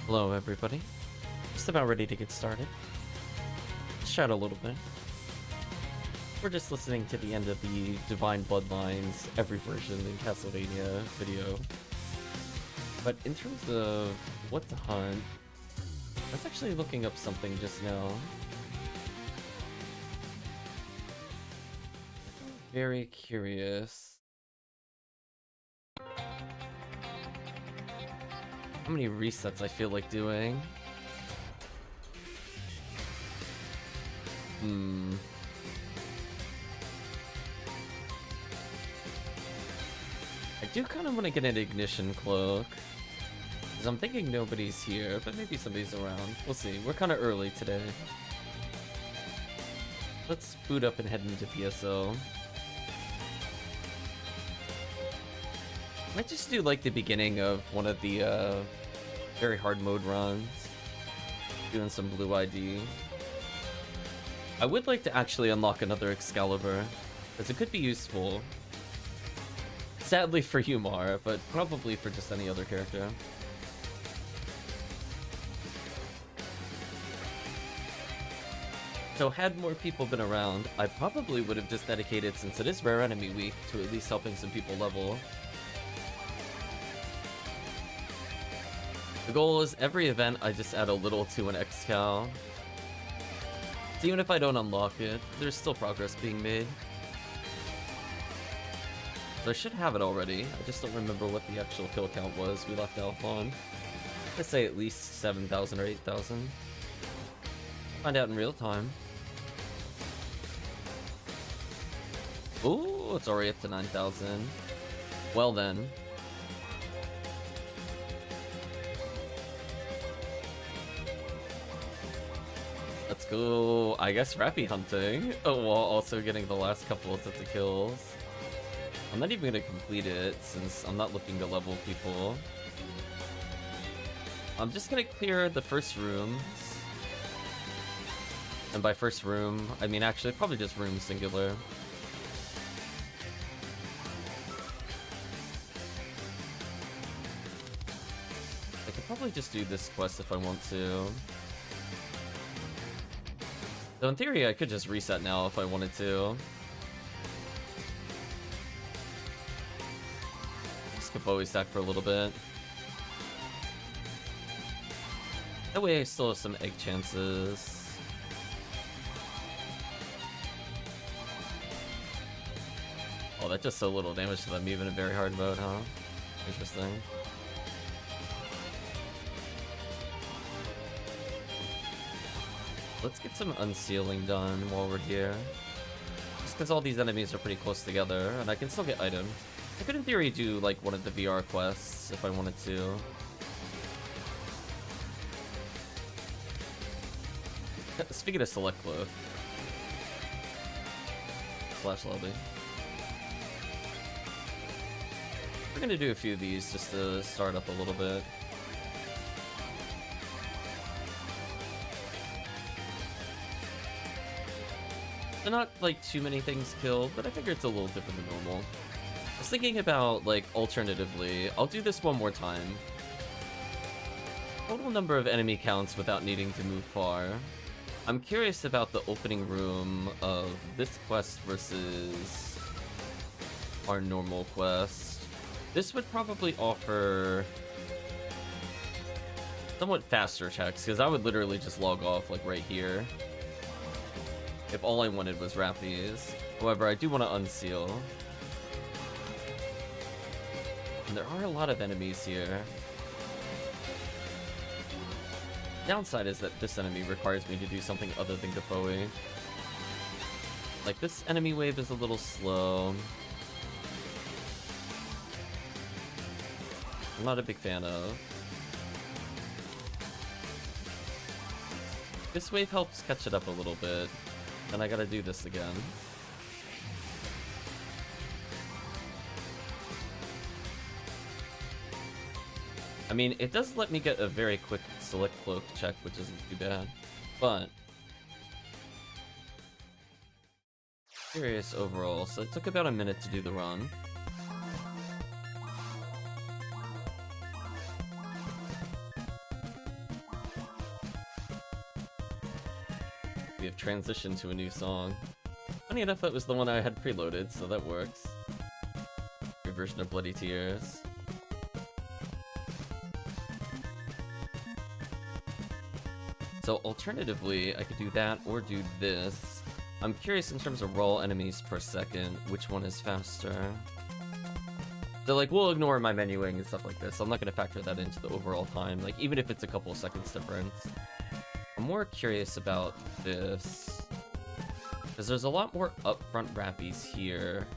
Hello, everybody. Just about ready to get started. Let's chat a little bit. We're just listening to the end of the Divine Bloodlines every version in Castlevania video. But in terms of what to hunt, I was actually looking up something just now. Very curious. How many resets I feel like doing? I do kind of want to get an ignition cloak. Because I'm thinking nobody's here, but maybe somebody's around. We'll see. We're kind of early today. Let's boot up and head into PSO. Might just do like the beginning of one of the very hard mode runs. Doing some blue ID. I would like to actually unlock another Excalibur, because it could be useful. Sadly for Humar, but probably for just any other character. So had more people been around, I probably would have just dedicated, since it is Rare Enemy Week, to at least helping some people level. The goal is every event I just add a little to an Excal. So even if I don't unlock it, there's still progress being made. So I should have it already. I just don't remember what the actual kill count was we left off on. Let's say at least 7,000 or 8,000. Find out in real time. Ooh, it's already up to 9,000. Well then. Let's go, I guess, Rappy hunting, while also getting the last couple of sets of kills. I'm not even gonna complete it, since I'm not looking to level people. I'm just gonna clear the first rooms. And by first room, I mean actually probably just room singular. I could probably just do this quest if I want to. So in theory, I could just reset now if I wanted to. Skip always stack for a little bit. That way I still have some egg chances. Oh, that just so little damage to them even in very hard mode, huh? Interesting. Let's get some unsealing done while we're here. Just because all these enemies are pretty close together, and I can still get items. I could in theory do like one of the VR quests if I wanted to. Speaking of select cloak. Slash lobby. We're gonna do a few of these just to start up a little bit. So not like too many things killed, but I figure it's a little different than normal. I was thinking about like alternatively, I'll do this one more time. Total number of enemy counts without needing to move far. I'm curious about the opening room of this quest versus our normal quest. This would probably offer somewhat faster checks, because I would literally just log off like right here if all I wanted was Rappies. However, I do want to unseal. And there are a lot of enemies here. Downside is that this enemy requires me to do something other than Gapoe. Like, this enemy wave is a little slow. I'm not a big fan of. This wave helps catch it up a little bit. And I gotta do this again. I mean, it does let me get a very quick select cloak check, which isn't too bad. But curious overall, so it took about a minute to do the run. We have transitioned to a new song. Funny enough, that was the one I had preloaded, so that works. Your version of Bloody Tears. So alternatively, I could do that or do this. I'm curious in terms of roll enemies per second, which one is faster? So like, we'll ignore my menuing and stuff like this. I'm not going to factor that into the overall time, like even if it's a couple of seconds difference. I'm more curious about this, because there's a lot more upfront rappies here,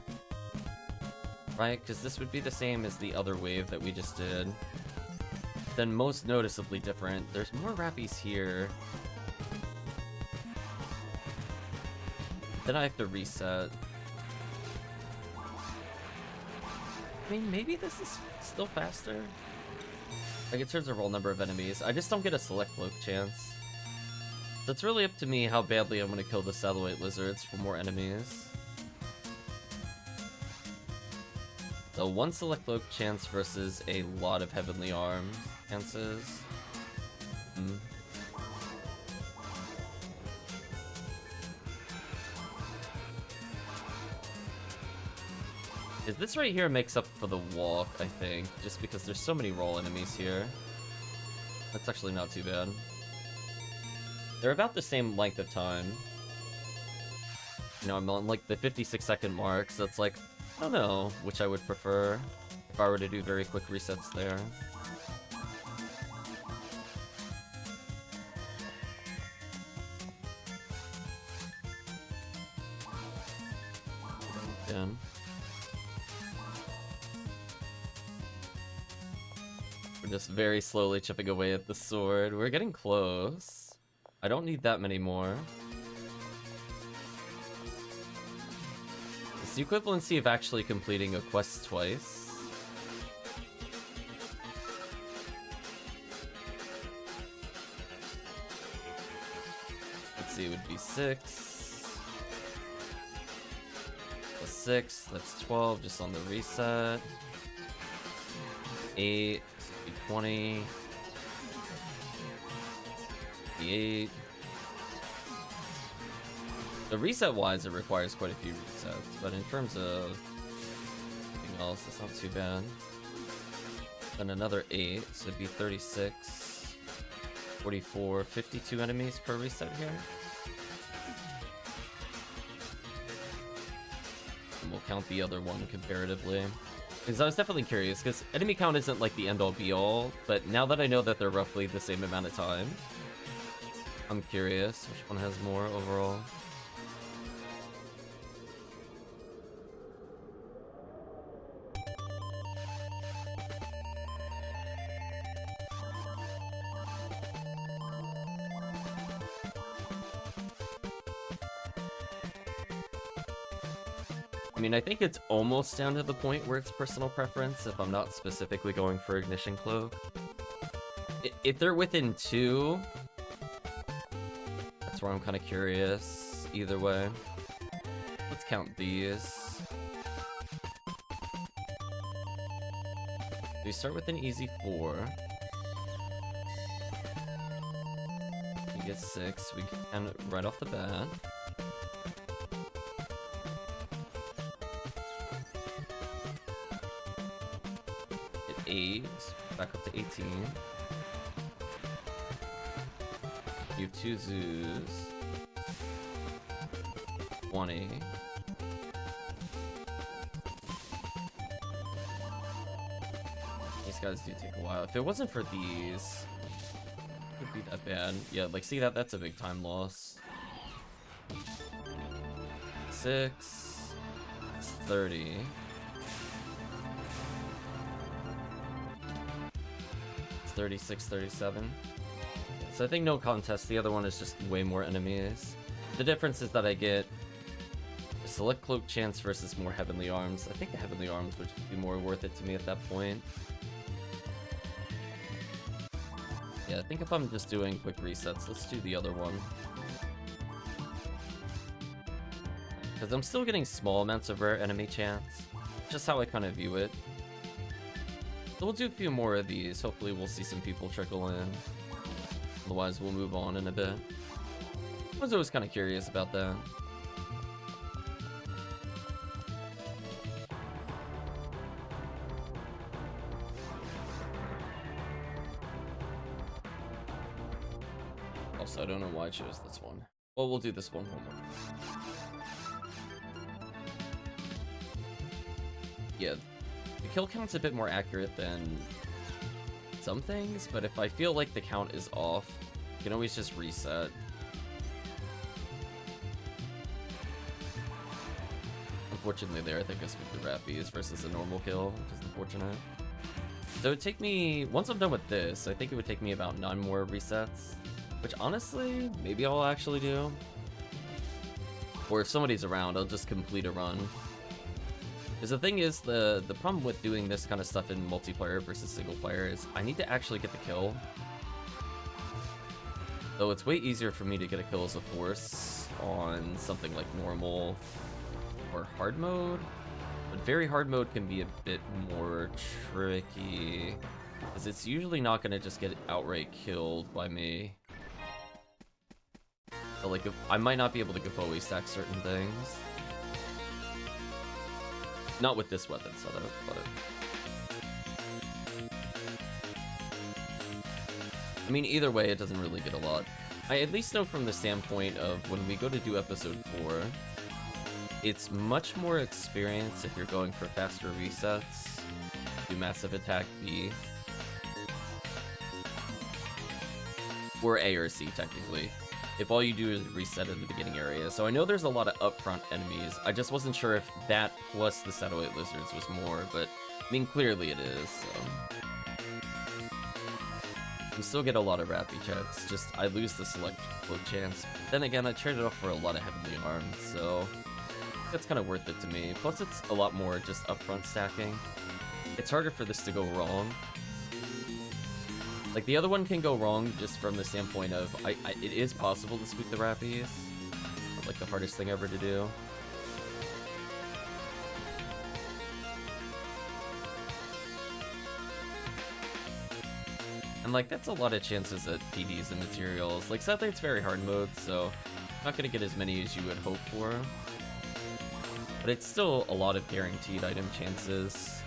right? Because this would be the same as the other wave that we just did. Then most noticeably different. There's more rappies here. Then I have to reset. I mean, maybe this is still faster. Like in terms of roll number of enemies, I just don't get a select cloak chance. So it's really up to me how badly I'm gonna kill the satellite lizards for more enemies. So one select cloak chance versus a lot of heavenly arms chances. This right here makes up for the walk, I think, just because there's so many roll enemies here. That's actually not too bad. They're about the same length of time. You know, I'm on like the 56-second mark, so it's like, I don't know which I would prefer if I were to do very quick resets there. Again. We're just very slowly chipping away at the sword. We're getting close. I don't need that many more. It's the equivalency of actually completing a quest twice. Let's see, it would be 6. Plus 6, that's 12 just on the reset. 8, so it'd be 20. 8. The reset wise, it requires quite a few resets, but in terms of anything else, it's not too bad. Then another 8, so it'd be 36, 44, 52 enemies per reset here. And we'll count the other one comparatively. Because I was definitely curious, because enemy count isn't like the end-all be-all, but now that I know that they're roughly the same amount of time, I'm curious which one has more overall. I mean, I think it's almost down to the point where it's personal preference if I'm not specifically going for Ignition Cloak. If they're within 2, that's where I'm kind of curious either way. Let's count these. We start with an easy 4. We get 6, we can right off the bat. Get 8, back up to 18. You have 2 zoos. 20. These guys do take a while. If it wasn't for these, it would be that bad. Yeah, like see that's a big time loss. 6. It's 30. It's 36, 37. So I think no contest. The other one is just way more enemies. The difference is that I get a select cloak chance versus more heavenly arms. I think the heavenly arms would be more worth it to me at that point. Yeah, I think if I'm just doing quick resets, let's do the other one. Because I'm still getting small amounts of rare enemy chance. Just how I kind of view it. So we'll do a few more of these. Hopefully we'll see some people trickle in. Otherwise we'll move on in a bit. was always kind of curious about that. Also, I don't know why I chose this one. Well, we'll do this one more. Yeah, the kill count's a bit more accurate than some things, but if I feel like the count is off, you can always just reset. Unfortunately there, I think I spooked the Rappies versus a normal kill, which is unfortunate. So it would take me, once I'm done with this, I think it would take me about 9 more resets. Which honestly, maybe I'll actually do. Or if somebody's around, I'll just complete a run. Because the thing is, the problem with doing this kind of stuff in multiplayer versus single player is I need to actually get the kill. Though it's way easier for me to get a kill as a force on something like normal or hard mode. But very hard mode can be a bit more tricky. Because it's usually not going to just get outright killed by me. But like, I might not be able to Gafoe stack certain things. Not with this weapon setup, but... I mean, either way, it doesn't really get a lot. I at least know from the standpoint of when we go to do episode 4, it's much more experience if you're going for faster resets. Do massive attack B. Or A or C, technically. If all you do is reset in the beginning area. So I know there's a lot of upfront enemies. I just wasn't sure if that plus the satellite lizards was more, but I mean, clearly it is, so. You still get a lot of Rappy checks, just I lose the select float chance. Then again, I traded off for a lot of heavily armed, so that's kind of worth it to me. Plus it's a lot more just upfront stacking. It's harder for this to go wrong. Like, the other one can go wrong just from the standpoint of, it is possible to spook the Rappies. Like, the hardest thing ever to do. And, like, that's a lot of chances at PDs and materials. Like, sadly, it's very hard mode, so not gonna get as many as you would hope for. But it's still a lot of guaranteed item chances.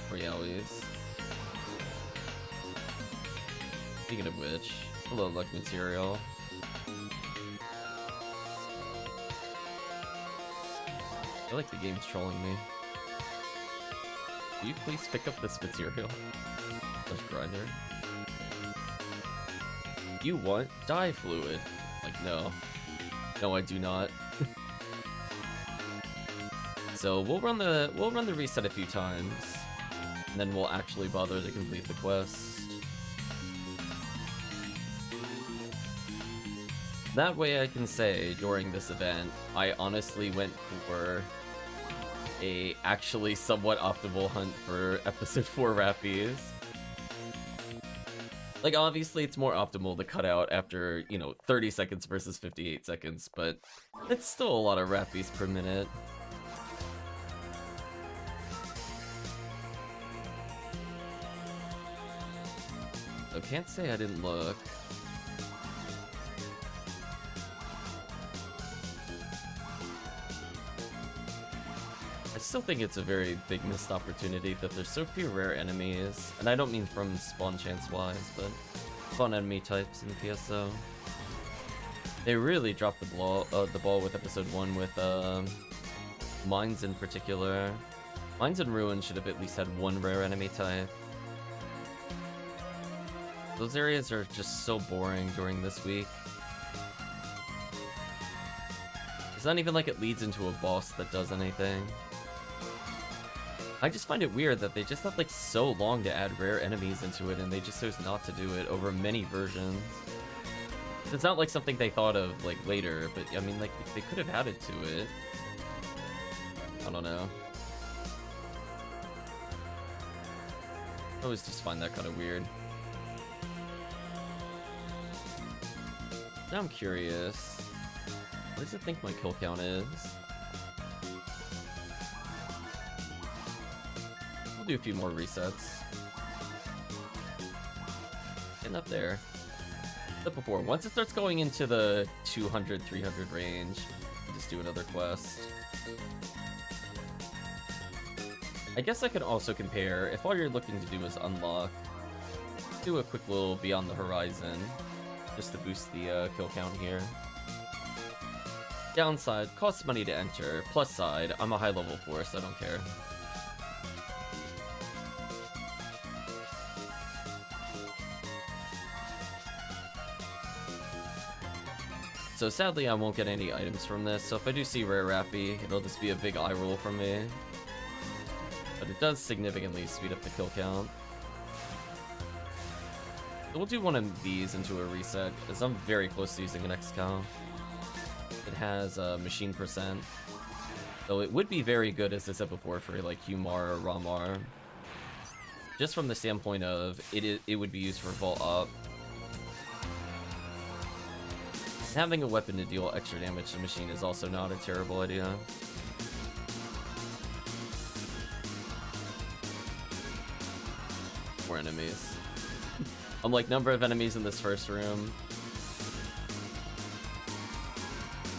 Realities. Speaking of which, hello luck material. I feel like the game's trolling me. Will you please pick up this material? Flesh grinder. You want dye fluid? Like, no. No, I do not. So we'll run the reset a few times. And then we'll actually bother to complete the quest. That way I can say, during this event, I honestly went for a actually somewhat optimal hunt for episode 4 Rappies. Like, obviously it's more optimal to cut out after, you know, 30 seconds versus 58 seconds, but it's still a lot of Rappies per minute. I can't say I didn't look. I still think it's a very big missed opportunity that there's so few rare enemies, and I don't mean from spawn chance wise, but fun enemy types in PSO. They really dropped the ball with episode 1 with Mines in particular. Mines and Ruins should have at least had one rare enemy type. Those areas are just so boring during this week. It's not even like it leads into a boss that does anything. I just find it weird that they just have like so long to add rare enemies into it and they just chose not to do it over many versions. It's not like something they thought of like later, but I mean like they could have added to it. I don't know. I always just find that kind of weird. Now I'm curious. What does it think my kill count is? We'll do a few more resets. Getting up there. Except before, once it starts going into the 200, 300 range, you just do another quest. I guess I could also compare, if all you're looking to do is unlock, do a quick little Beyond the Horizon, just to boost the kill count here. Downside, costs money to enter. Plus side, I'm a high level force, I don't care. So sadly, I won't get any items from this, so if I do see Rare Rappy, it'll just be a big eye roll from me. But it does significantly speed up the kill count. So we'll do one of these into a reset, because I'm very close to using an X-Cow. It has machine percent, so it would be very good, as I said before, for like Humar or Ramar. Just from the standpoint of, it would be used for Vault Up. Having a weapon to deal extra damage to machine is also not a terrible idea. More enemies. Unlike number of enemies in this first room.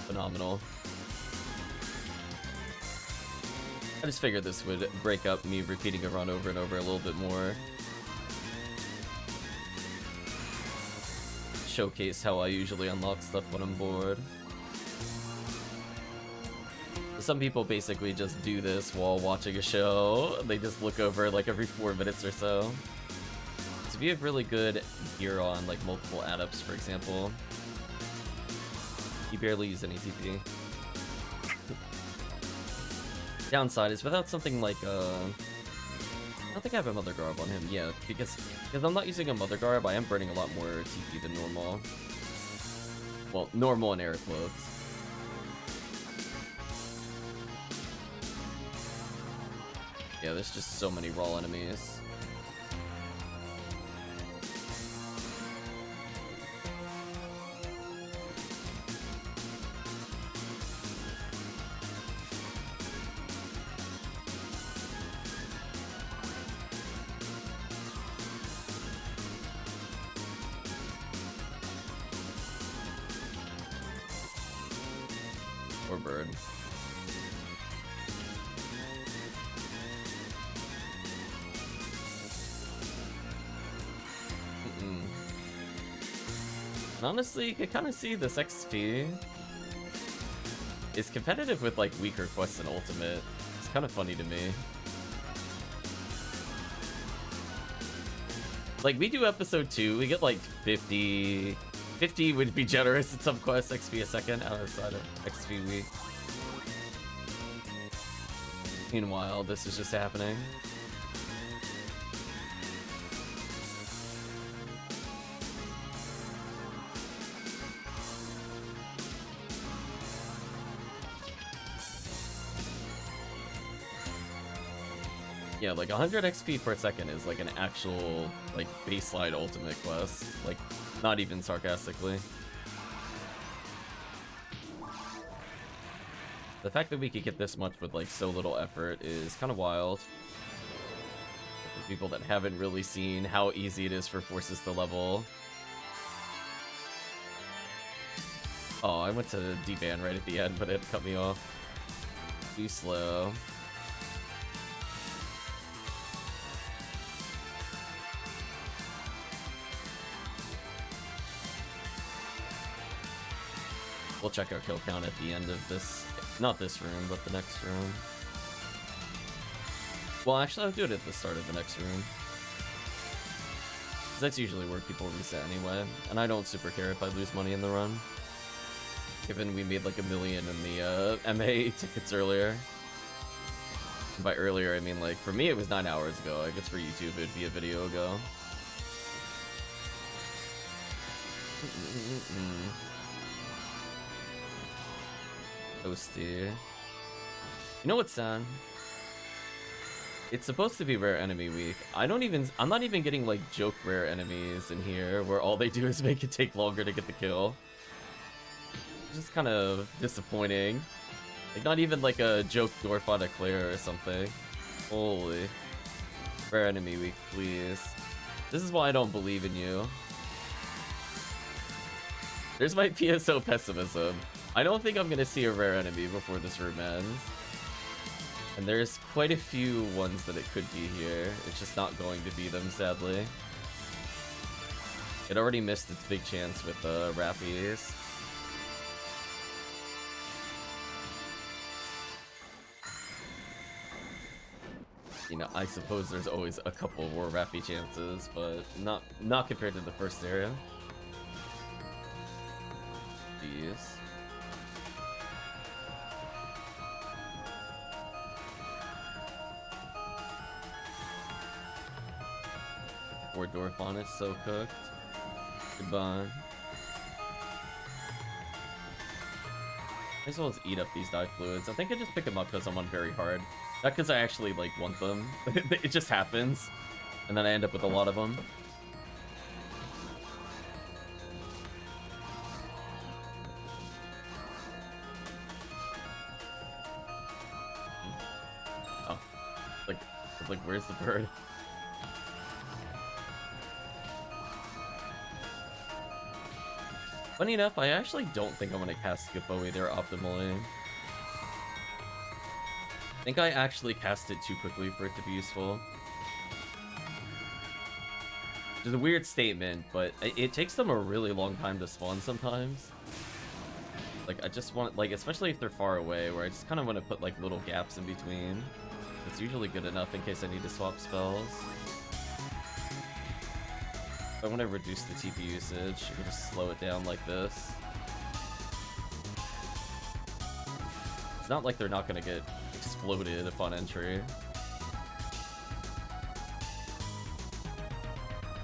Phenomenal. I just figured this would break up me repeating a run over and over a little bit more. Showcase how I usually unlock stuff when I'm bored. Some people basically just do this while watching a show. They just look over like every 4 minutes or so. So if you have really good gear on, like multiple add-ups, for example, you barely use any TP. Downside is without something like I don't think I have a Mother Garb on him yet, because I'm not using a Mother Garb, I am burning a lot more TP than normal. Well, normal in air quotes. Yeah, there's just so many raw enemies. Or bird. And honestly, you can kind of see this XP is competitive with like weaker quests and Ultimate. It's kind of funny to me. Like, we do episode 2, we get like 50 would be generous in some quests, XP a second outside of XP week. Meanwhile, this is just happening. Yeah, like 100 XP per second is like an actual like baseline ultimate quest, like not even sarcastically. The fact that we could get this much with like so little effort is kind of wild. For people that haven't really seen how easy it is for forces to level. Oh, I went to D-ban right at the end, but it cut me off. Too slow. We'll check our kill count at the end of this, not this room, but the next room. Well, actually, I'll do it at the start of the next room. 'Cause that's usually where people reset anyway, and I don't super care if I lose money in the run. Given we made like $1 million in the MA tickets earlier. And by earlier, I mean like, for me it was 9 hours ago. I guess for YouTube it'd be a video ago. Toasty. You know what's sad? It's supposed to be rare enemy week. I'm not even getting like joke rare enemies in here where all they do is make it take longer to get the kill. It's just kind of disappointing. Like not even like a joke Dorfa Claire or something. Holy. Rare enemy week, please. This is why I don't believe in you. There's my PSO pessimism. I don't think I'm gonna see a rare enemy before this room ends. And there's quite a few ones that it could be here. It's just not going to be them, sadly. It already missed its big chance with the Rappies. You know, I suppose there's always a couple more Rappy chances, but not compared to the first area. Jeez. Poor Dorphon is so cooked. Goodbye. Might as well just eat up these dye fluids. I think I just pick them up because I'm on very hard. Not because I actually, like, want them. It just happens. And then I end up with a lot of them. Oh. Like, where's the bird? Funny enough, I actually don't think I'm gonna cast Gippoe there optimally. I think I actually cast it too quickly for it to be useful. It's a weird statement, but it takes them a really long time to spawn sometimes. Like, I just want, like, especially if they're far away, where I just kind of want to put, like, little gaps in between. It's usually good enough in case I need to swap spells. I want to reduce the TP usage. I can just slow it down like this. It's not like they're not going to get exploded upon entry.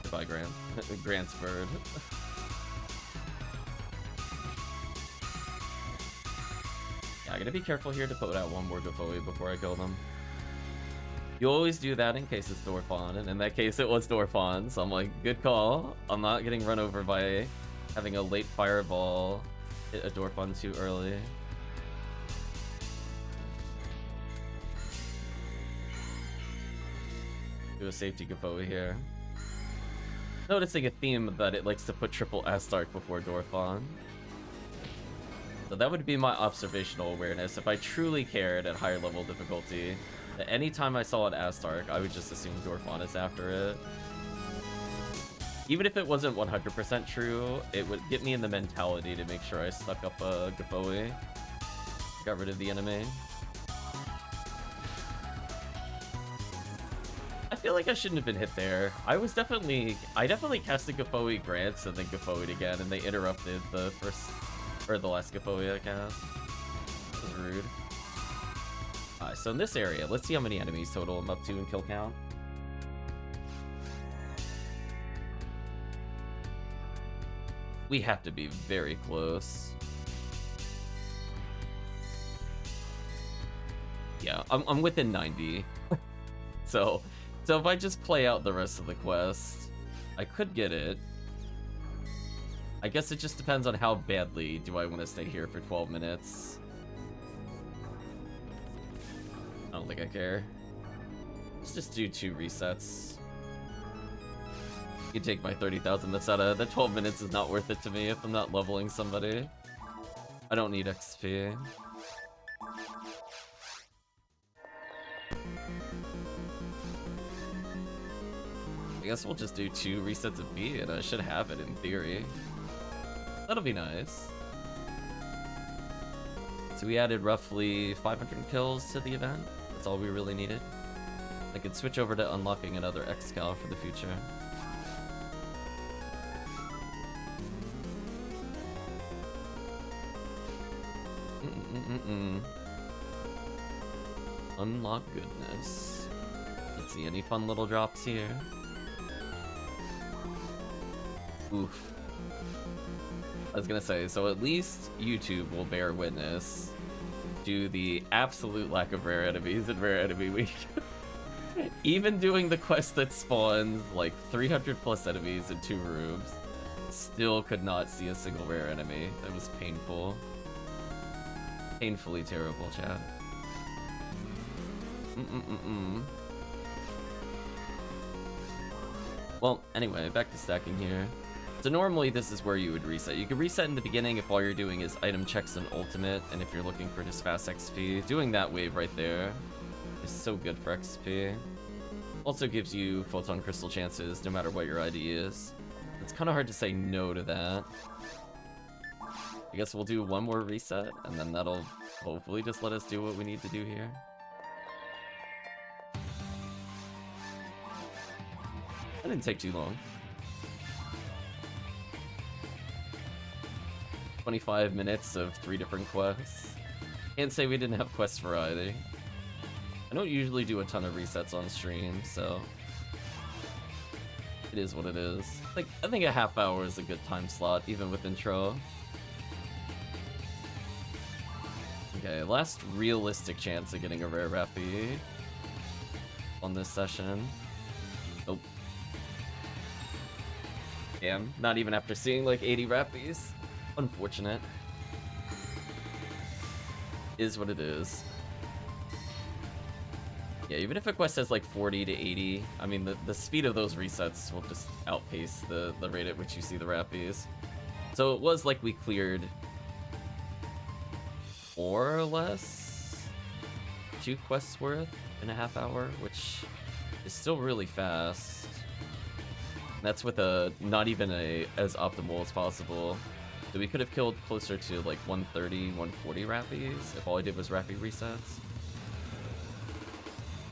Goodbye, Grant's bird. Yeah, I gotta be careful here to put out one more Gippoe before I kill them. You always do that in case it's Dorphon, and in that case it was Dorphon, so I'm like, good call. I'm not getting run over by having a late fireball hit a Dorphon too early. Do a safety Gippoe here. Noticing a theme that it likes to put triple Astark before Dorphon. So that would be my observational awareness. If I truly cared at higher level difficulty, that anytime I saw an Astark, I would just assume Dorphon is after it. Even if it wasn't 100% true, it would get me in the mentality to make sure I stuck up a Gippoe. Got rid of the enemy. I feel like I shouldn't have been hit there. I definitely casted Gippoe Grants and then Gippoe'd again, and they interrupted the last Gippoe I cast. That was rude. So in this area, let's see how many enemies total I'm up to in kill count. We have to be very close. Yeah, I'm within 90. So if I just play out the rest of the quest, I could get it. I guess it just depends on how badly do I want to stay here for 12 minutes. I don't think I care. Let's just do 2 resets. You can take my 30,000 Meseta. The 12 minutes is not worth it to me if I'm not leveling somebody. I don't need XP. I guess we'll just do 2 resets of B, and I should have it in theory. That'll be nice. So we added roughly 500 kills to the event. That's all we really needed. I could switch over to unlocking another Excal for the future. Unlock goodness. Let's see, any fun little drops here? Oof. I was gonna say, so at least YouTube will bear witness to the absolute lack of rare enemies in Rare Enemy Week. Even doing the quest that spawns like 300 plus enemies in 2 rooms, still could not see a single rare enemy. That was painful. Painfully terrible, chat. Well, anyway, back to stacking here. So normally this is where you would reset. You could reset in the beginning if all you're doing is item checks and ultimate, and if you're looking for just fast XP, doing that wave right there is so good for XP. Also gives you photon crystal chances no matter what your ID is. It's kind of hard to say no to that. I guess we'll do one more reset, and then that'll hopefully just let us do what we need to do here. That didn't take too long. 25 minutes of 3 different quests. Can't say we didn't have quest variety. I don't usually do a ton of resets on stream, so it is what it is. Like, I think a half hour is a good time slot, even with intro. Okay, last realistic chance of getting a rare Rappy on this session. Nope. Damn, not even after seeing like 80 Rappies. Unfortunate. Is what it is. Yeah, even if a quest has like 40 to 80, I mean, the speed of those resets will just outpace the rate at which you see the Rappies. So it was like we cleared more or less 2 quests worth in a half hour, which is still really fast. That's with a not even as optimal as possible. So we could have killed closer to like 130, 140 Rappies if all I did was Rappy resets.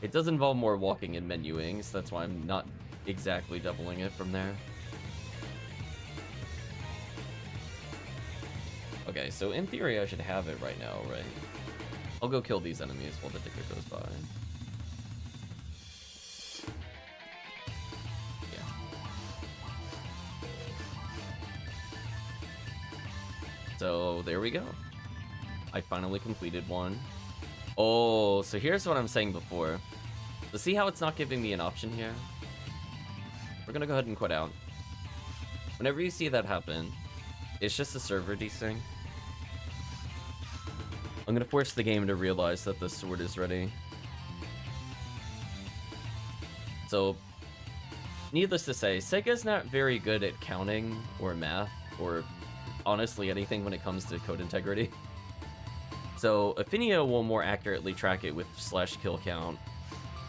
It does involve more walking and menuing, so that's why I'm not exactly doubling it from there. Okay, so in theory I should have it right now, right? I'll go kill these enemies while the ticket goes by. So there we go. I finally completed one. Oh, so here's what I'm saying before. So see how it's not giving me an option here? We're gonna go ahead and quit out. Whenever you see that happen, it's just a server desync. I'm gonna force the game to realize that the sword is ready. So, needless to say, Sega's not very good at counting or math or honestly anything when it comes to code integrity. So Ephinea will more accurately track it with /kill count,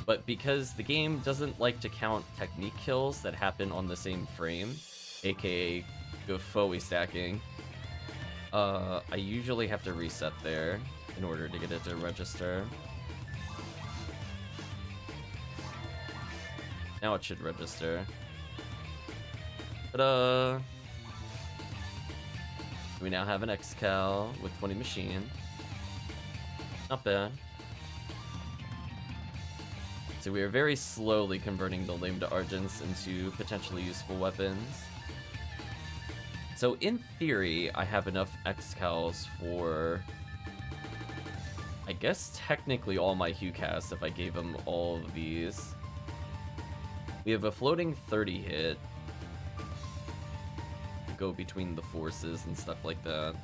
but because the game doesn't like to count technique kills that happen on the same frame, aka GoFoe stacking, I usually have to reset there in order to get it to register. Now it should register. Ta-da! We now have an X-Cal with 20 machine. Not bad. So we are very slowly converting the Lambda Argents into potentially useful weapons. So in theory, I have enough X-Cals for, I guess technically all my Hue casts if I gave them all of these. We have a floating 30 hit. Go between the forces and stuff like that.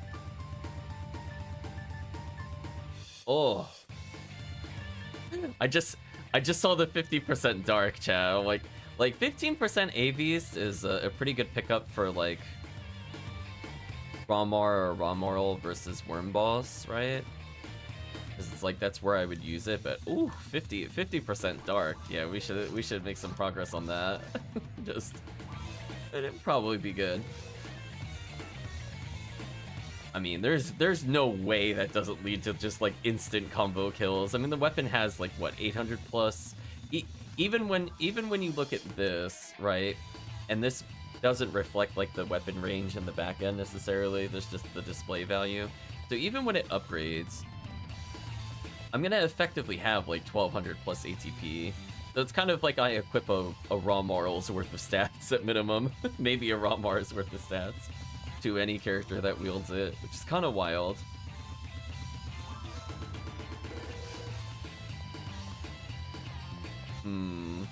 Oh, I just saw the 50% dark, chat. Like 15% AVs is a pretty good pickup for like Ramar or Ramoral versus Worm Boss, right? Because it's like that's where I would use it. But ooh, 50% dark. Yeah, we should make some progress on that. It'd probably be good. I mean, there's no way that doesn't lead to just like instant combo kills. I mean, the weapon has like what 800 plus. Even when you look at this, right, and this doesn't reflect like the weapon range in the back end necessarily. There's just the display value. So even when it upgrades, I'm gonna effectively have like 1200 plus ATP. So it's kind of like I equip a raw moral's worth of stats at minimum, maybe a raw Mars worth of stats to any character that wields it, which is kind of wild. You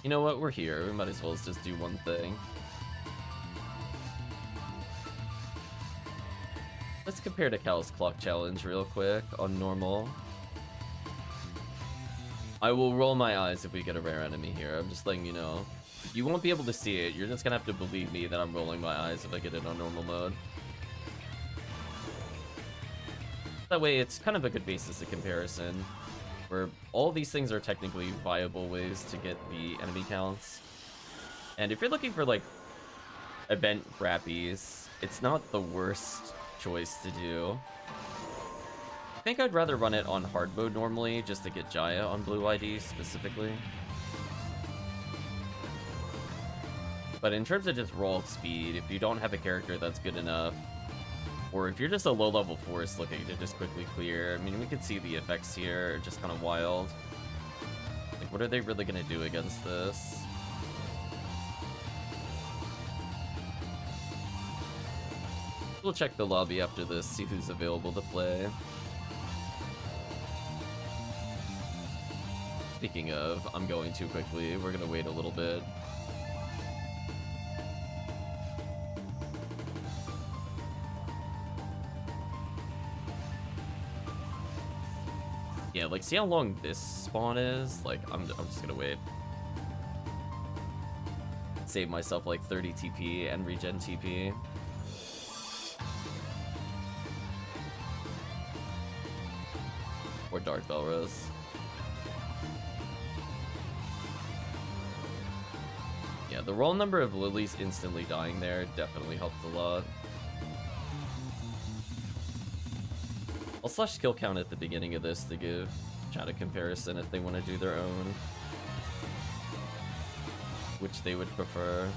know what? We're here. We might as well just do one thing. Let's compare to Cal's Clock Challenge real quick on normal. I will roll my eyes if we get a rare enemy here. I'm just letting you know. You won't be able to see it. You're just gonna have to believe me that I'm rolling my eyes if I get it on normal mode. That way, it's kind of a good basis of comparison, where all these things are technically viable ways to get the enemy counts. And if you're looking for, like, event grappies, it's not the worst choice to do. I think I'd rather run it on hard mode normally, just to get Jaya on Blue ID specifically. But in terms of just roll speed, if you don't have a character that's good enough, or if you're just a low-level force looking to just quickly clear, I mean, we can see the effects here, just kind of wild. Like, what are they really going to do against this? We'll check the lobby after this, see who's available to play. Speaking of, I'm going too quickly. We're going to wait a little bit. Yeah, like, see how long this spawn is? Like, I'm just gonna wait. Save myself, like, 30 TP and regen TP. Or Dark Belrose. Yeah, the roll number of lilies instantly dying there definitely helps a lot. I'll slash kill count at the beginning of this to give chat a comparison if they want to do their own. Which they would prefer.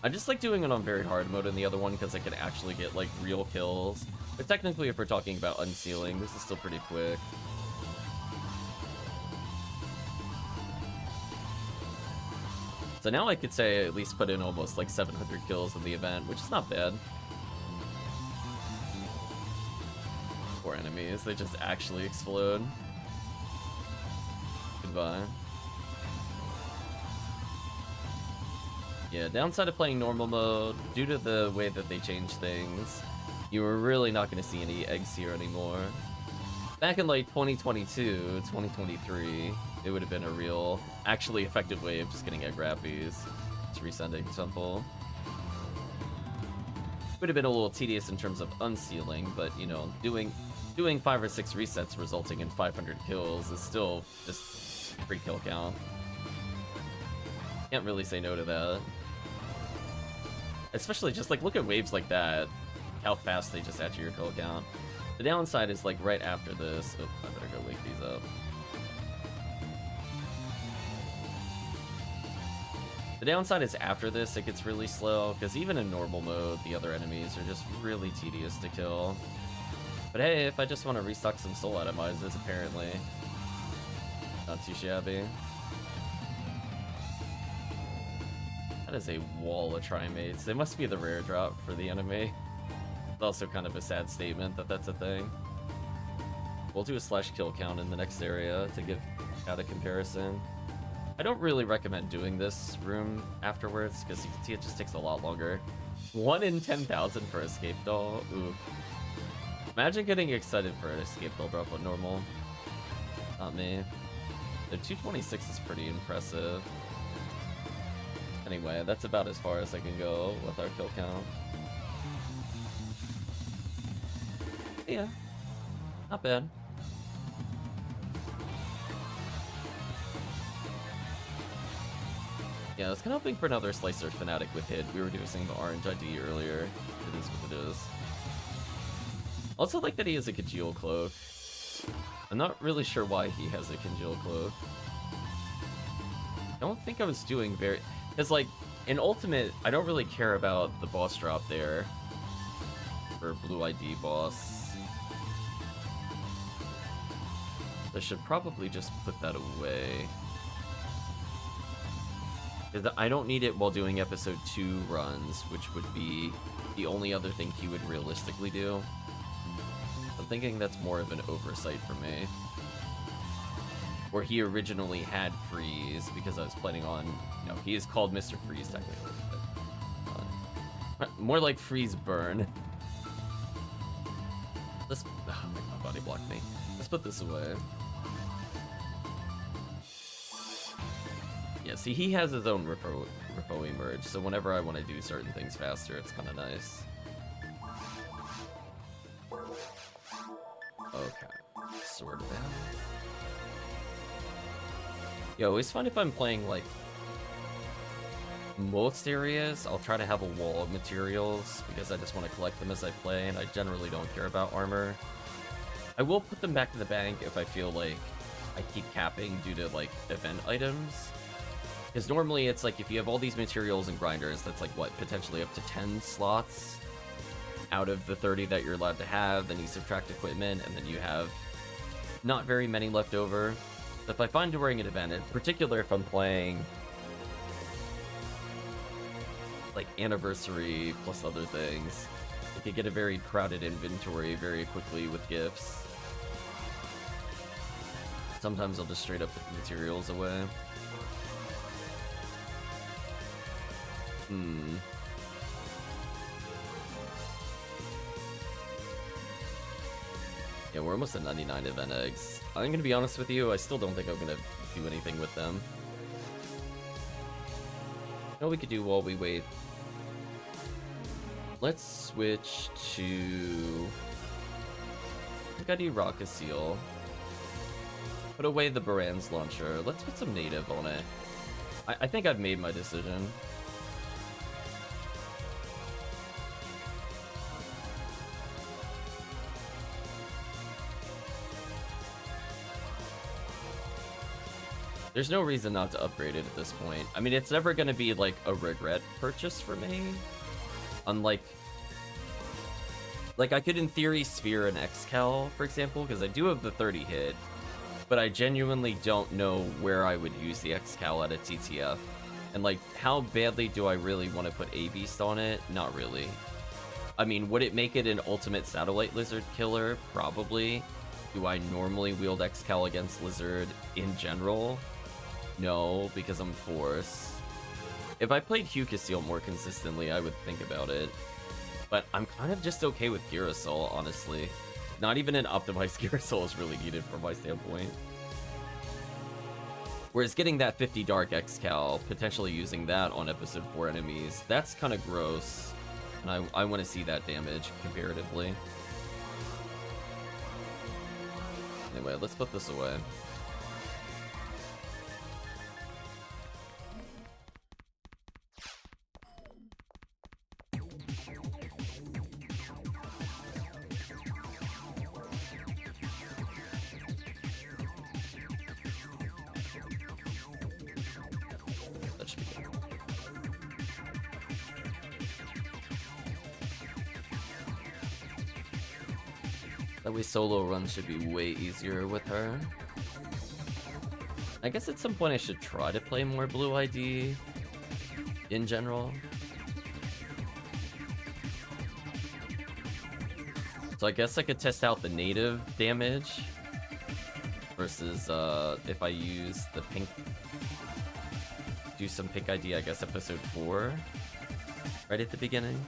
I just like doing it on very hard mode in the other one because I can actually get like real kills. But technically if we're talking about unsealing, this is still pretty quick. So now I could say I at least put in almost like 700 kills in the event, which is not bad. Poor enemies, they just actually explode. Goodbye. Yeah, downside of playing normal mode, due to the way that they change things, you were really not going to see any eggs here anymore. Back in like 2022, 2023, it would have been a real, actually effective way of just getting egg rappies. It's resending Temple. Would have been a little tedious in terms of unsealing, but you know, doing 5 or 6 resets resulting in 500 kills is still just free kill count. Can't really say no to that. Especially just like, look at waves like that, how fast they just add to your kill count. The downside is like right after this. Oh, I better go wake these up. The downside is after this it gets really slow, because even in normal mode the other enemies are just really tedious to kill. But hey, if I just want to restock some soul atomizers, apparently not too shabby. That is a wall of Trimates. They must be the rare drop for the enemy. It's also kind of a sad statement that that's a thing. We'll do a slash kill count in the next area to give out a comparison. I don't really recommend doing this room afterwards, because you can see it just takes a lot longer. 1 in 10,000 for Escape Doll. Ooh. Imagine getting excited for an Escape Doll drop on normal. Not me. The 226 is pretty impressive. Anyway, that's about as far as I can go with our kill count. Yeah, not bad. Yeah, I was kind of hoping for another Slicer Fanatic with hit. We were using the orange ID earlier. It is what it is. Also like that he has a Congeal Cloak. I'm not really sure why he has a Congeal Cloak. I don't think I was doing very... Because, like, in Ultimate, I don't really care about the boss drop there. For Blue ID boss. I should probably just put that away. I don't need it while doing episode 2 runs, which would be the only other thing he would realistically do. I'm thinking that's more of an oversight for me. Where he originally had Freeze, because I was planning on, you know, he is called Mr. Freeze technically. But, more like Freeze Burn. Let's, oh, my body blocked me. Let's put this away. Yeah, see, he has his own repo emerge, so whenever I want to do certain things faster, it's kind of nice. Okay, sort of out. Yeah, always fun if I'm playing, like, most areas, I'll try to have a wall of materials, because I just want to collect them as I play, and I generally don't care about armor. I will put them back in the bank if I feel like I keep capping due to, like, event items. Because normally it's like, if you have all these materials and grinders, that's like, what, potentially up to 10 slots out of the 30 that you're allowed to have, then you subtract equipment, and then you have not very many left over. So if I find during an event, in particular if I'm playing like Anniversary plus other things, you could get a very crowded inventory very quickly with gifts. Sometimes I'll just straight up put the materials away. Yeah, we're almost at 99 event eggs. I'm gonna be honest with you, I still don't think I'm gonna do anything with them. You know what we could do while we wait? Let's switch to... I think I do Rocket Seal. Put away the Baran's launcher. Let's put some native on it. I think I've made my decision. There's no reason not to upgrade it at this point. I mean, it's never going to be, like, a regret purchase for me. Unlike... Like, I could, in theory, Sphere an X-Cal, for example, because I do have the 30 hit. But I genuinely don't know where I would use the X-Cal at a TTF. And, like, how badly do I really want to put A-Beast on it? Not really. I mean, would it make it an ultimate Satellite Lizard killer? Probably. Do I normally wield X-Cal against Lizard in general? No, because I'm Force. If I played Hucasil more consistently, I would think about it. But I'm kind of just okay with Girasol, honestly. Not even an optimized Girasol is really needed from my standpoint. Whereas getting that 50 Dark X-Cal, potentially using that on Episode 4 enemies, that's kind of gross. And I want to see that damage, comparatively. Anyway, let's put this away. That should be good. That way solo runs should be way easier with her. I guess at some point I should try to play more Blue ID in general. So I guess I could test out the native damage versus if I use the pink, do some pink ID, I guess Episode 4 right at the beginning.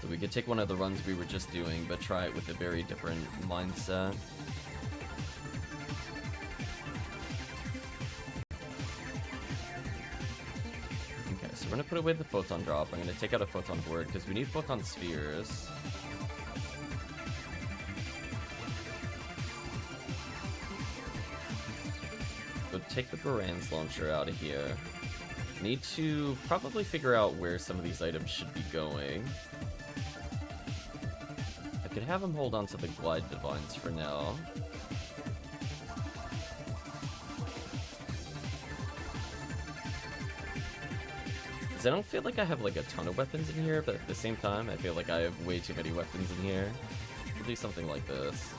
So we could take one of the runs we were just doing, but try it with a very different mindset. Okay, so we're gonna put away the Photon Drop. I'm gonna take out a Photon Horde because we need Photon Spheres. So take the Baran's launcher out of here. Need to probably figure out where some of these items should be going. I could have him hold on to the Glide Divines for now. Because I don't feel like I have like a ton of weapons in here, but at the same time, I feel like I have way too many weapons in here. We'll do something like this.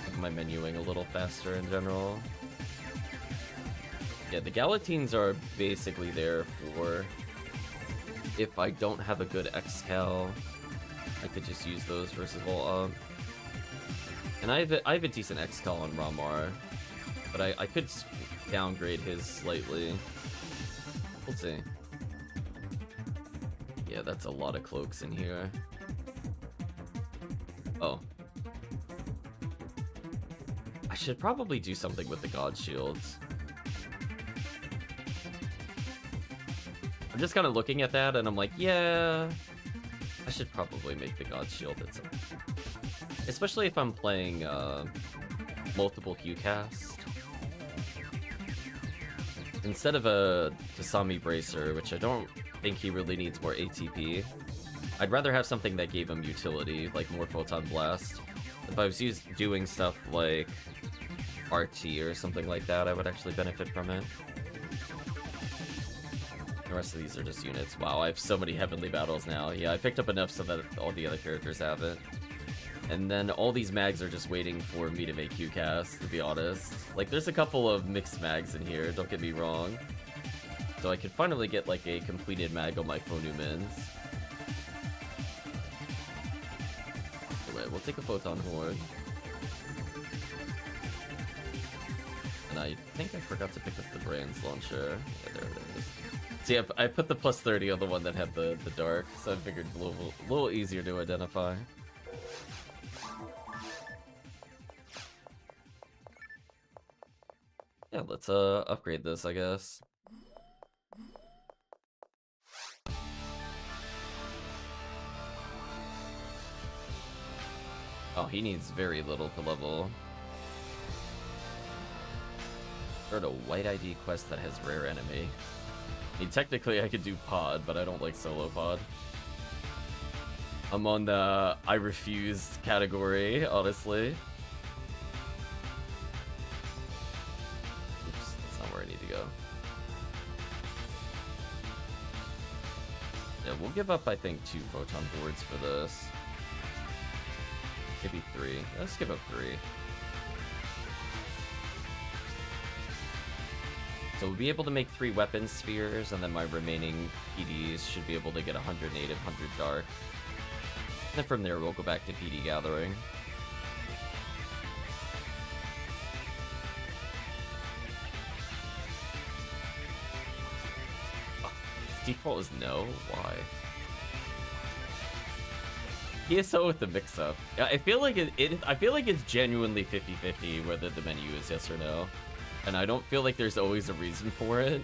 Make my menuing a little faster in general. Yeah, the Galatines are basically there for if I don't have a good X-Cal, I could just use those versus Volt. And I have a decent X-Cal on Ramar, but I could downgrade his slightly. We'll see. Yeah, that's a lot of cloaks in here. Oh. I should probably do something with the God Shields. I'm just kind of looking at that and I'm like, yeah, I should probably make the God Shield itself. Especially if I'm playing multiple Hue cast. Instead of a Kasami Bracer, which I don't think he really needs more ATP, I'd rather have something that gave him utility, like more Photon Blast. If I was doing stuff like RT or something like that, I would actually benefit from it. The rest of these are just units. Wow, I have so many Heavenly Battles now. Yeah, I picked up enough so that all the other characters have it. And then all these mags are just waiting for me to make Q-cast, to be honest. Like, there's a couple of mixed mags in here, don't get me wrong. So I could finally get, like, a completed mag on my Phonumins. Anyway, we'll take a Photon Horde. And I think I forgot to pick up the Brand's Launcher. Yeah, there it is. See, I put the plus 30 on the one that had the dark, so I figured a little easier to identify. Yeah, let's upgrade this, I guess. Oh, he needs very little to level. Heard a white ID quest that has rare enemy. I mean, technically I could do pod, but I don't like solo pod. I'm on the I refused category, honestly. Oops, that's not where I need to go. Yeah, we'll give up, I think, 2 Photon Boards for this. Maybe 3. Let's give up 3. So we'll be able to make 3 weapon spheres, and then my remaining PDs should be able to get 100 native, 100 dark. And then from there, we'll go back to PD gathering. Oh, default is no? Why? PSO with the mix-up. Yeah, I feel like I feel like it's genuinely 50-50 whether the menu is yes or no. And I don't feel like there's always a reason for it.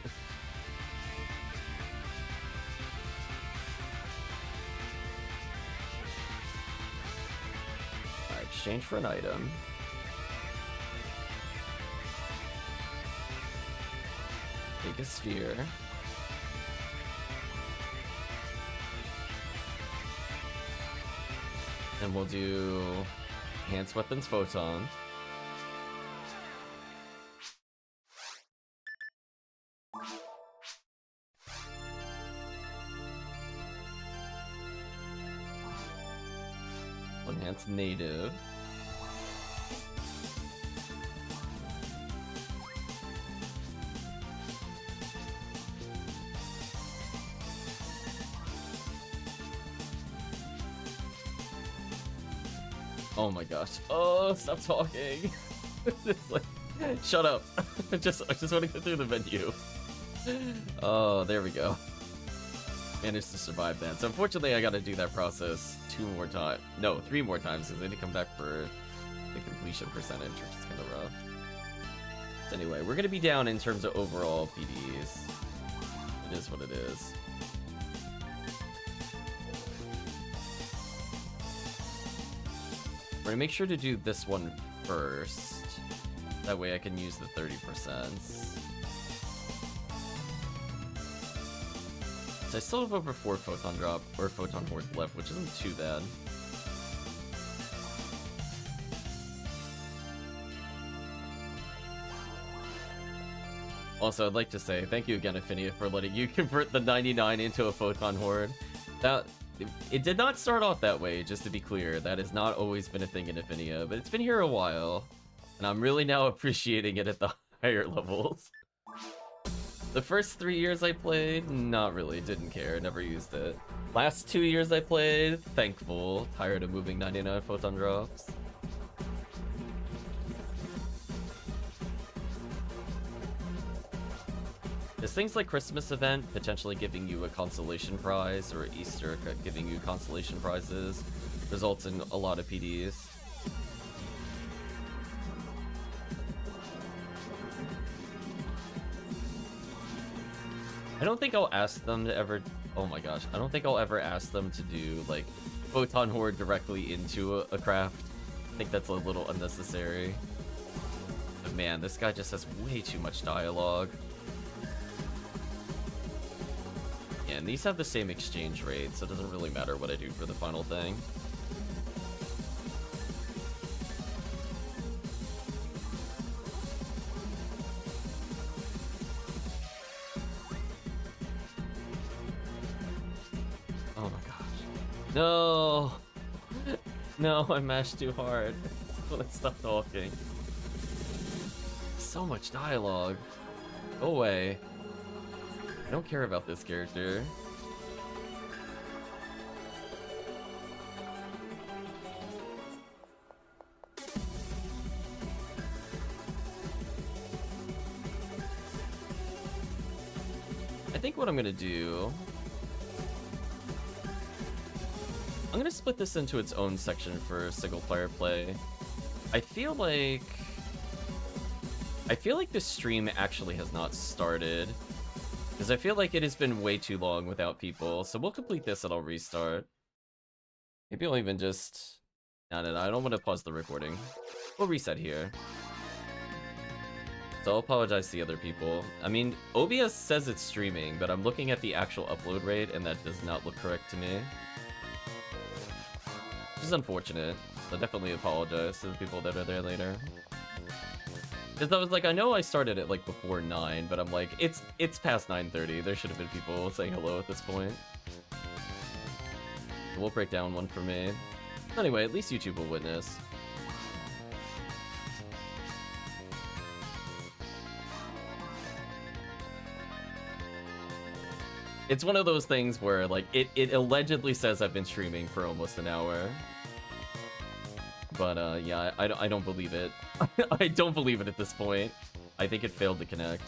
Alright, exchange for an item. Take a sphere. And we'll do Enhanced Weapons Photon. Enhanced native. Oh my gosh. Oh, stop talking. It's like, shut up. I just want to get through the menu. Oh, there we go. Managed to survive that. So unfortunately I gotta do that process 2 more times. No, 3 more times because I need to come back for the completion percentage, which is kind of rough. So anyway, we're gonna be down in terms of overall PDs. It is what it is. We're gonna make sure to do this one first. That way I can use the 30%. So I still have over 4 Photon Drop, or Photon Horde left, which isn't too bad. Also, I'd like to say thank you again, Ephinea, for letting you convert the 99 into a Photon Horde. It did not start off that way, just to be clear. That has not always been a thing in Ephinea, but it's been here a while. And I'm really now appreciating it at the higher levels. The first 3 years I played, not really, didn't care, never used it. Last 2 years I played, thankful, tired of moving 99 Photon Drops. There's things like Christmas event, potentially giving you a consolation prize, or Easter giving you consolation prizes. results in a lot of PDs. I don't think I'll ask them to ever... Oh my gosh. I don't think I'll ever ask them to do, like, Photon Horde directly into a craft. I think that's a little unnecessary. But man, this guy just has way too much dialogue. Yeah, and these have the same exchange rate, so it doesn't really matter what I do for the final thing. No! No, I mashed too hard. Let's stop talking. So much dialogue. Go away. I don't care about this character. I think what I'm gonna do... I'm gonna split this into its own section for single player play. I feel like this stream actually has not started, because I feel like it has been way too long without people. So we'll complete this and I'll restart. Maybe I'll even just... No, I don't want to pause the recording. We'll reset here. So I'll apologize to the other people. I mean, OBS says it's streaming, but I'm looking at the actual upload rate and that does not look correct to me. Which is unfortunate, so definitely apologize to the people that are there later. Because I was like, I know I started at like before 9, but I'm like, it's past 9:30. There should have been people saying hello at this point. So we'll break down one for me. Anyway, at least YouTube will witness. It's one of those things where, like, it allegedly says I've been streaming for almost an hour. But, yeah, I don't believe it. I don't believe it at this point. I think it failed to connect.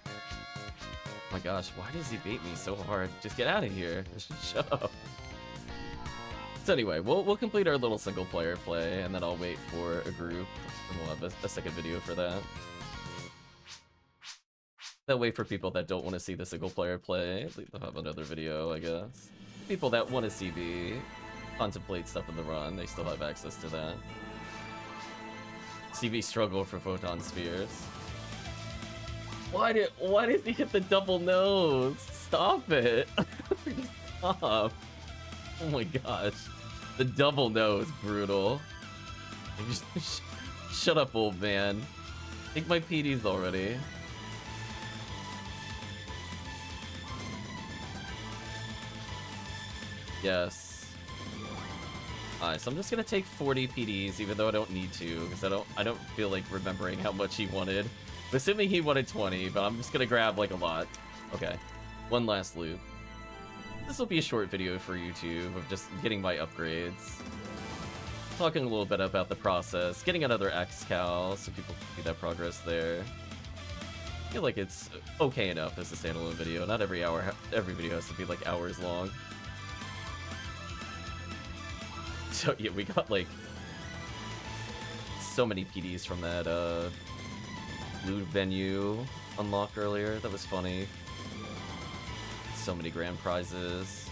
Oh my gosh, why does he bait me so hard? Just get out of here. Shut up. So anyway, we'll complete our little single player play, and then I'll wait for a group, and we'll have a second video for that. That way for people that don't want to see the single player play, they'll have another video, I guess. People that want to see me contemplate stuff in the run, they still have access to that. CV struggle for photon spheres. Why did he hit the double nose? Stop it! Stop! Oh my gosh, the double nose, brutal. Shut up, old man. Take my PDs already. Yes. Alright, so I'm just gonna take 40 PDs, even though I don't need to, because I don't feel like remembering how much he wanted. I'm assuming he wanted 20, but I'm just gonna grab like a lot. Okay. One last loop. This will be a short video for YouTube of just getting my upgrades. Talking a little bit about the process, getting another XCal so people can see that progress there. I feel like it's okay enough as a standalone video. Not every video has to be like hours long. So yeah, we got like so many PDs from that blue venue unlocked earlier. That was funny. So many grand prizes.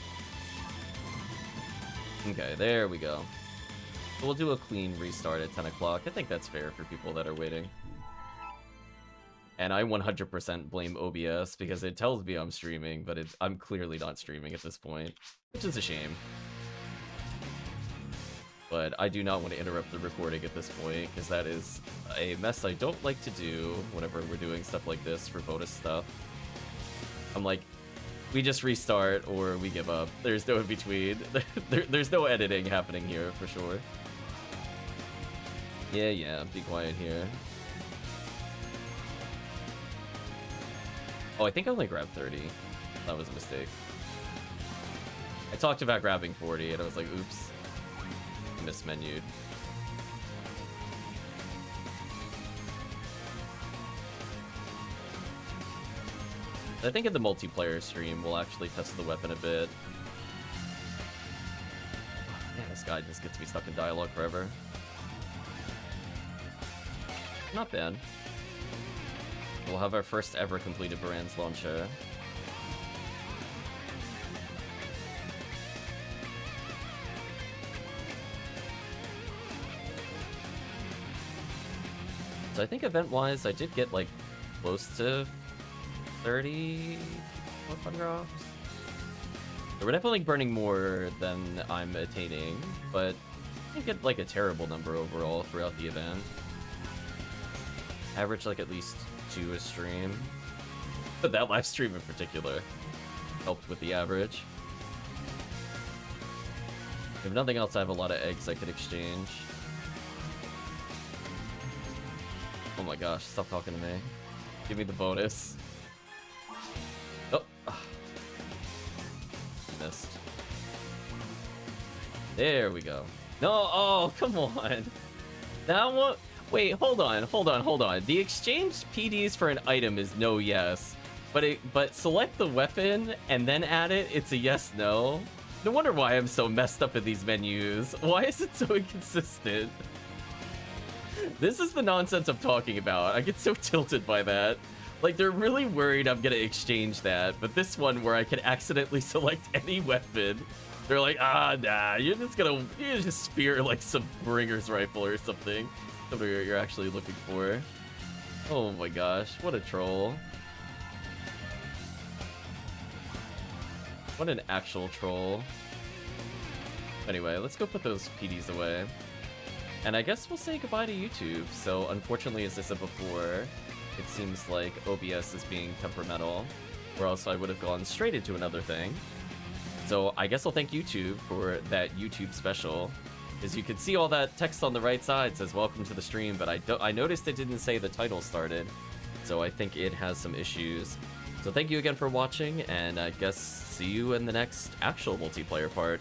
Okay, there we go. So we'll do a clean restart at 10 o'clock. I think that's fair for people that are waiting. And I 100% blame OBS because it tells me I'm streaming, but I'm clearly not streaming at this point, which is a shame. But I do not want to interrupt the recording at this point, because that is a mess I don't like to do whenever we're doing stuff like this for bonus stuff. I'm like, we just restart or we give up. There's no in between. There's no editing happening here for sure. Yeah, be quiet here. Oh, I think I only grabbed 30. That was a mistake. I talked about grabbing 40 and I was like, oops. Mismenued. I think in the multiplayer stream we'll actually test the weapon a bit. guy just gets me stuck in dialogue forever. Not bad. We'll have our first ever completed Baran's launcher. So I think event-wise, I did get like close to 30 fun drops. So we're definitely burning more than I'm attaining, but I didn't get like a terrible number overall throughout the event. Average like at least 2 a stream. But that live stream in particular helped with the average. If nothing else, I have a lot of eggs I could exchange. Oh my gosh, stop talking to me. Give me the bonus. Oh. Missed. There we go. No, oh, come on. That one. Wait, hold on. The exchange PDs for an item is no yes. But select the weapon and then add it, it's a yes no. No wonder why I'm so messed up in these menus. Why is it so inconsistent? This is the nonsense I'm talking about. I get so tilted by that. Like, they're really worried I'm gonna exchange that, but this one where I can accidentally select any weapon, they're like, ah, nah, you're just spear like some Bringer's rifle or something. Something you're actually looking for. Oh my gosh, what a troll. What an actual troll. Anyway, let's go put those PDs away. And I guess we'll say goodbye to YouTube. So unfortunately, as I said before, it seems like OBS is being temperamental, or else I would have gone straight into another thing. So I guess I'll thank YouTube for that YouTube special. As you can see, all that text on the right side says welcome to the stream, but I noticed it didn't say the title started. So I think it has some issues. So thank you again for watching, and I guess see you in the next actual multiplayer part.